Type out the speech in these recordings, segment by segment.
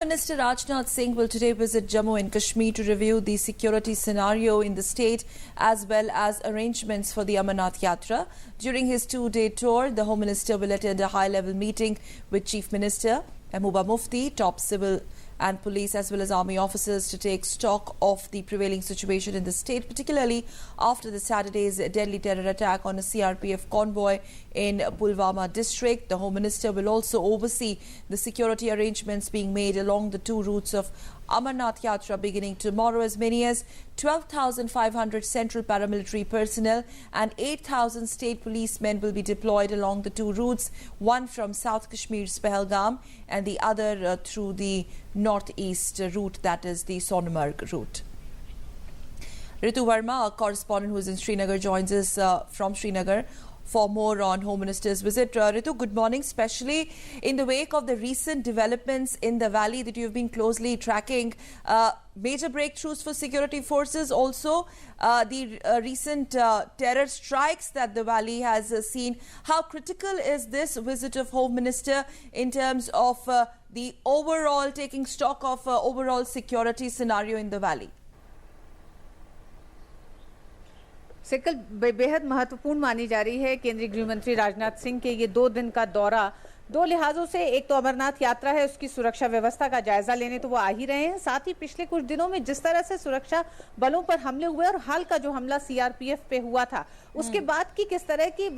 Minister Rajnath Singh will today visit Jammu and Kashmir to review the security scenario in the state as well as arrangements for the Amarnath Yatra. During his two-day tour, the Home Minister will attend a high-level meeting with Chief Minister Mehbooba Mufti, top civil and police as well as army officers to take stock of the prevailing situation in the state, particularly after the Saturday's deadly terror attack on a CRPF convoy in Pulwama district. The Home Minister will also oversee the security arrangements being made along the two routes of Amarnath Yatra beginning tomorrow. As many as 12,500 central paramilitary personnel and 8,000 state policemen will be deployed along the two routes, one from South Kashmir's Pahalgam and the other through the northeast route, that is the Sonmarg route. Ritu Verma, our correspondent who is in Srinagar, joins us from Srinagar for more on Home Minister's visit. Ritu, good morning, especially in the wake of the recent developments in the valley that you've been closely tracking. Major breakthroughs for security forces, also the recent terror strikes that the valley has seen. How critical is this visit of Home Minister in terms of the overall taking stock of overall security scenario in the valley? Sickle बेहद महत्वपूर्ण मानी जा रही है। केंद्रीय गृह मंत्री राजनाथ सिंह के ये 2 दिन का दौरा दो लिहाजों से, एक तो अमरनाथ यात्रा है, उसकी सुरक्षा व्यवस्था का जायजा लेने तो वो आ ही रहे हैं, साथ ही पिछले कुछ दिनों में जिस तरह से सुरक्षा बलों पर हमले हुए और हाल का जो हमला सीआरपीएफ पे हुआ था उसके बाद की किस तरह की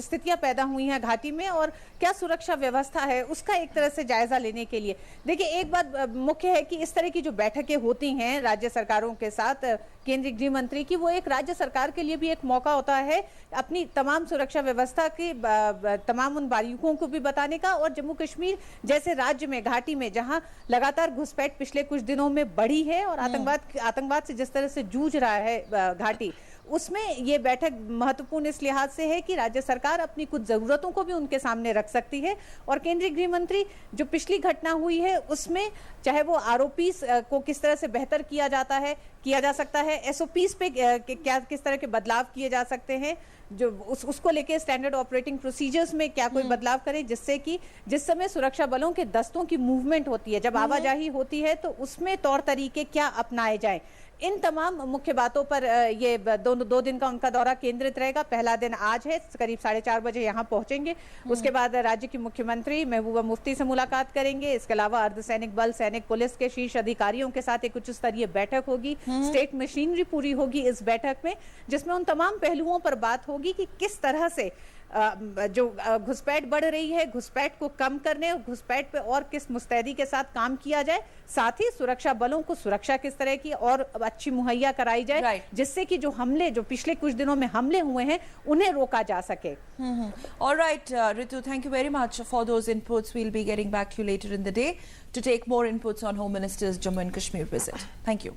स्थितियां पैदा हुई हैं घाटी में और क्या सुरक्षा व्यवस्था है, उसका एक तरह से जायजा लेने के लिए देखिए, एक बात मुख्य है कि इस तरह की जो बैठकें होती हैं राज्य सरकारों के साथ केंद्रीय गृह मंत्री की, वो एक राज्य सरकार के लिए भी एक मौका होता है अपनी तमाम सुरक्षा व्यवस्था की तमाम उन बारीकों को भी बताने का। और जम्मू कश्मीर जैसे राज्य में, घाटी में, जहां लगातार घुसपैठ पिछले कुछ दिनों में बढ़ी है और आतंकवाद से जिस तरह से जूझ रहा है घाटी, उसमें ये बैठक महत्वपूर्ण इस लिहाज से है कि राज्य सरकार अपनी कुछ जरूरतों को भी उनके सामने रख सकती है। और केंद्रीय गृह मंत्री जो पिछली घटना हुई है उसमें चाहे वो आरओपीस को किस तरह से बेहतर किया जा सकता है, एसओपीस पे क्या किस तरह के बदलाव किए जा सकते हैं, जो उसको लेके स्टैंडर्ड ऑपरेटिंग प्रोसीजर्स में क्या कोई बदलाव करें, जिससे कि जिस समय सुरक्षा बलों के दस्तों की मूवमेंट होती है, जब आवाजाही होती है, तो उसमें तौर तरीके क्या अपनाए जाएं। इन तमाम मुख्य बातों पर ये दो दिन का उनका दौरा केंद्रित रहेगा। पहला दिन आज है, करीब 4:30 बजे यहाँ पहुंचेंगे। उसके बाद राज्य की मुख्यमंत्री महबूबा मुफ्ती से मुलाकात करेंगे। इसके अलावा अर्धसैनिक बल, सैनिक पुलिस के शीर्ष अधिकारियों के साथ एक उच्च स्तरीय बैठक होगी। स्टेट मशीनरी पूरी होगी इस बैठक में, जिसमें उन तमाम पहलुओं पर बात होगी कि किस तरह से जो घुसपैठ बढ़ रही है, घुसपैठ को कम करने और घुसपैठ पे और किस मुस्तैदी के साथ काम किया जाए, साथ ही सुरक्षा बलों को सुरक्षा किस तरह की और अच्छी मुहैया कराई जाए, जिससे कि जो हमले, जो पिछले कुछ दिनों में हमले हुए हैं, उन्हें रोका जा सके। All right, Ritu, thank you very much for those inputs. We'll be getting back to you later in the day to take more inputs on Home Minister's Jammu and Kashmir visit. Thank you.